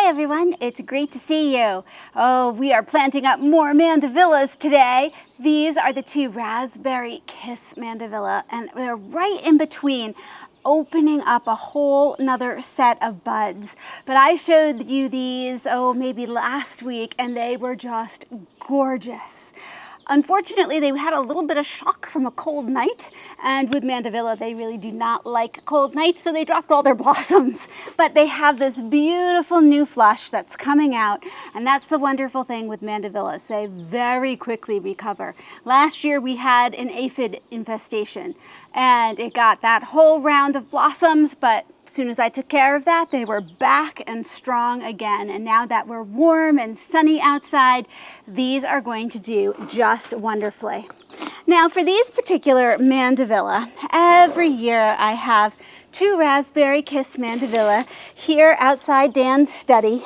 Hi everyone, it's great to see you. Oh, we are planting up more Mandevillas today. These are the two Raspberry Kiss Mandevilla, and they're right in between, opening up a whole nother set of buds. But I showed you these, maybe last week, and they were just gorgeous. Unfortunately, they had a little bit of shock from a cold night, and with Mandevilla, they really do not like cold nights, so they dropped all their blossoms. But they have this beautiful new flush that's coming out, and that's the wonderful thing with Mandevillas. They very quickly recover. Last year, we had an aphid infestation, and it got that whole round of blossoms, but as soon as I took care of that, they were back and strong again. And now that we're warm and sunny outside, these are going to do just wonderfully. Now for these particular Mandevilla, every year I have two Raspberry Kiss Mandevilla here outside Dan's study.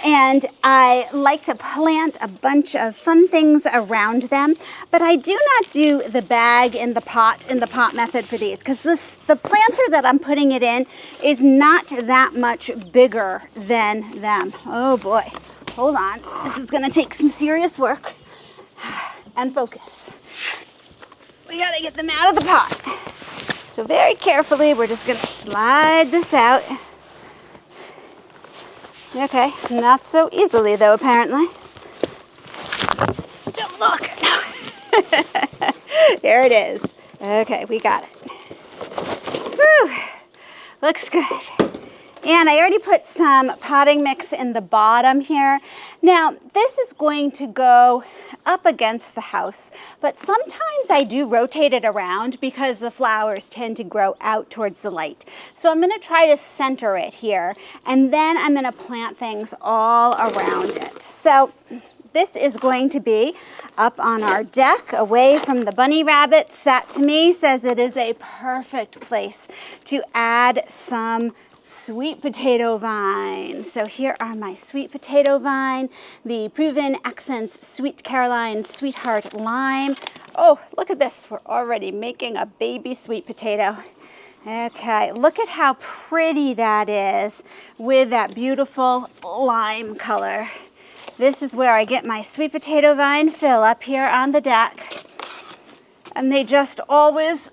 And I like to plant a bunch of fun things around them, but I do not do the bag in the pot method for these, because the planter that I'm putting it in is not that much bigger than them. Oh boy, hold on. This is gonna take some serious work and focus. We gotta get them out of the pot. So very carefully, we're just gonna slide this out. Okay, not so easily though, apparently. Don't look. There it is. Okay, we got it. Whew, looks good. And I already put some potting mix in the bottom here. Now, this is going to go up against the house, but sometimes I do rotate it around because the flowers tend to grow out towards the light. So I'm gonna try to center it here, and then I'm gonna plant things all around it. So this is going to be up on our deck, away from the bunny rabbits. That to me says it is a perfect place to add some sweet potato vine. So here are my sweet potato vine, the Proven Accents Sweet Caroline Sweetheart Lime. Oh, look at this. We're already making a baby sweet potato. Okay, look at how pretty that is with that beautiful lime color. This is where I get my sweet potato vine fill up here on the deck. And they just always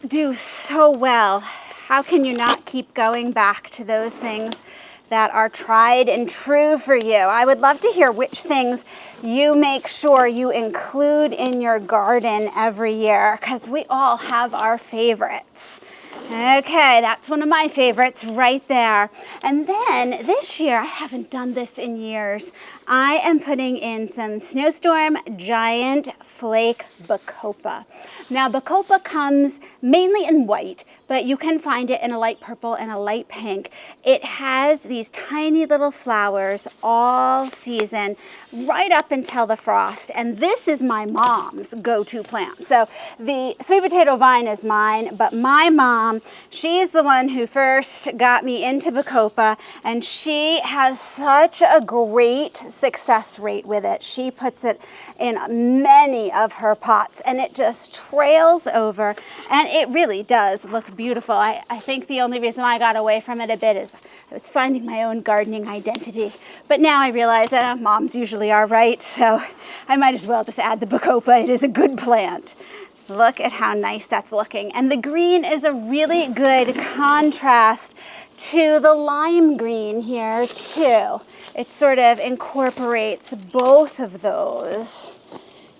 do so well. How can you not keep going back to those things that are tried and true for you? I would love to hear which things you make sure you include in your garden every year, because we all have our favorites. Okay, that's one of my favorites right there. And then this year, I haven't done this in years, I am putting in some Snowstorm Giant Flake Bacopa. Now, Bacopa comes mainly in white, but you can find it in a light purple and a light pink. It has these tiny little flowers all season, right up until the frost. And this is my mom's go-to plant. So the sweet potato vine is mine, but my mom, she's the one who first got me into Bacopa, and she has such a great success rate with it. She puts it in many of her pots, and it just trails over, and it really does look beautiful. I think the only reason I got away from it a bit is I was finding my own gardening identity. But now I realize that moms usually are right, so I might as well just add the Bacopa. It is a good plant. Look at how nice that's looking. And the green is a really good contrast to the lime green here too. It sort of incorporates both of those.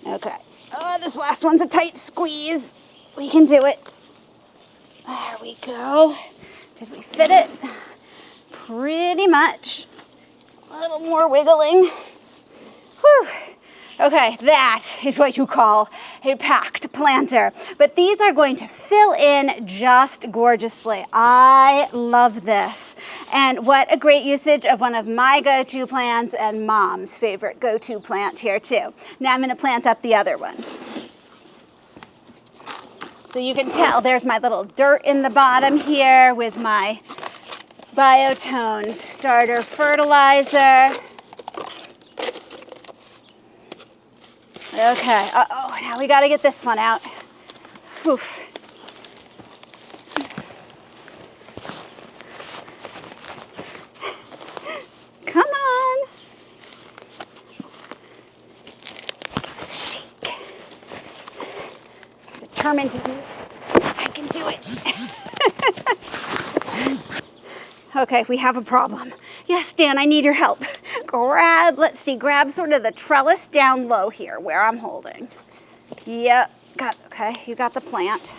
Okay. Oh, this last one's a tight squeeze. We can do it. There we go. Did we fit it? Pretty much. A little more wiggling. Whew. Okay, that is what you call a packed planter. But these are going to fill in just gorgeously. I love this. And what a great usage of one of my go-to plants and Mom's favorite go-to plant here too. Now I'm going to plant up the other one. So you can tell there's my little dirt in the bottom here with my Biotone starter fertilizer. Okay, uh-oh, now we gotta get this one out. Oof. determined to do it. I can do it. Okay, we have a problem. Yes, Dan, I need your help. Let's see, grab sort of the trellis down low here where I'm holding. Yep, okay, you got the plant.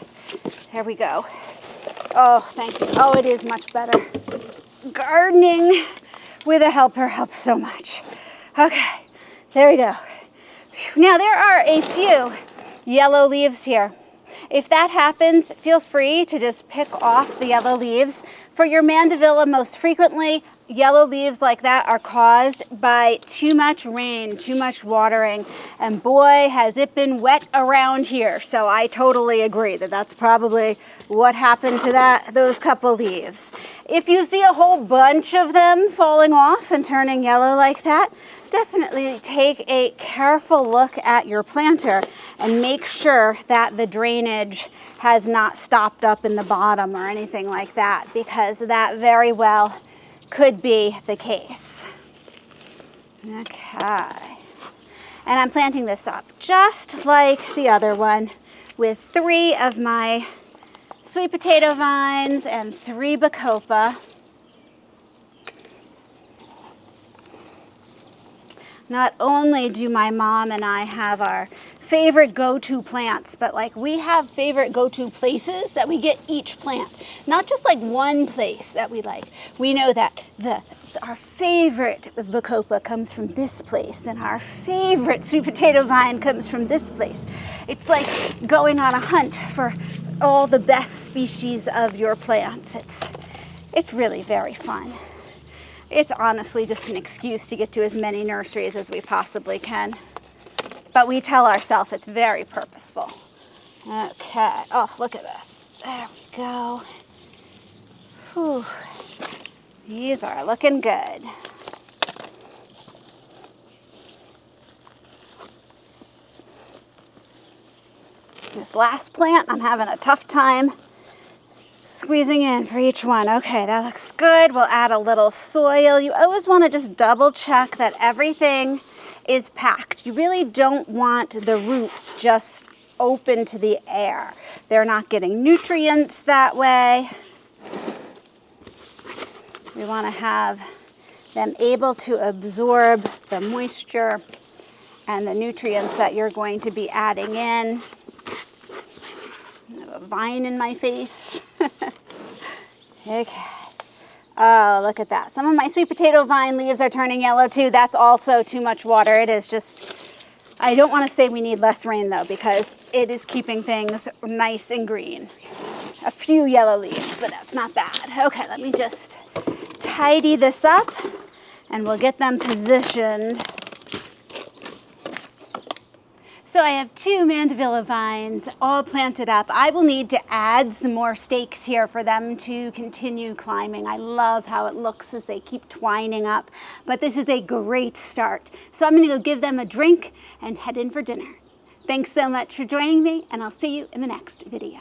There we go. Oh, thank you. Oh, it is much better. Gardening with a helper helps so much. Okay, there we go. Now there are a few yellow leaves here. If that happens, feel free to just pick off the yellow leaves. For your Mandevilla, most frequently, yellow leaves like that are caused by too much rain, too much watering, and boy, has it been wet around here. So I totally agree that that's probably what happened to those couple leaves. If you see a whole bunch of them falling off and turning yellow like that, definitely take a careful look at your planter and make sure that the drainage has not stopped up in the bottom or anything like that, because that very well could be the case. Okay. And I'm planting this up just like the other one with 3 of my sweet potato vines and 3 Bacopa. Not only do my mom and I have our favorite go-to plants, but like we have favorite go-to places that we get each plant. Not just like one place that we like. We know that our favorite with Bacopa comes from this place, and our favorite sweet potato vine comes from this place. It's like going on a hunt for all the best species of your plants. It's really very fun. It's honestly just an excuse to get to as many nurseries as we possibly can. But we tell ourselves it's very purposeful. Okay, oh, look at this. There we go. Whew. These are looking good. This last plant, I'm having a tough time squeezing in for each one. Okay, that looks good. We'll add a little soil. You always want to just double check that everything is packed. You really don't want the roots just open to the air. They're not getting nutrients that way. We want to have them able to absorb the moisture and the nutrients that you're going to be adding in. I have a vine in my face. Okay. Oh, look at that. Some of my sweet potato vine leaves are turning yellow too. That's also too much water. It is just, I don't want to say we need less rain though, because it is keeping things nice and green. A few yellow leaves, but that's not bad. Okay, let me just tidy this up and we'll get them positioned. So I have 2 Mandevilla vines all planted up. I will need to add some more stakes here for them to continue climbing. I love how it looks as they keep twining up, but this is a great start. So I'm gonna go give them a drink and head in for dinner. Thanks so much for joining me, and I'll see you in the next video.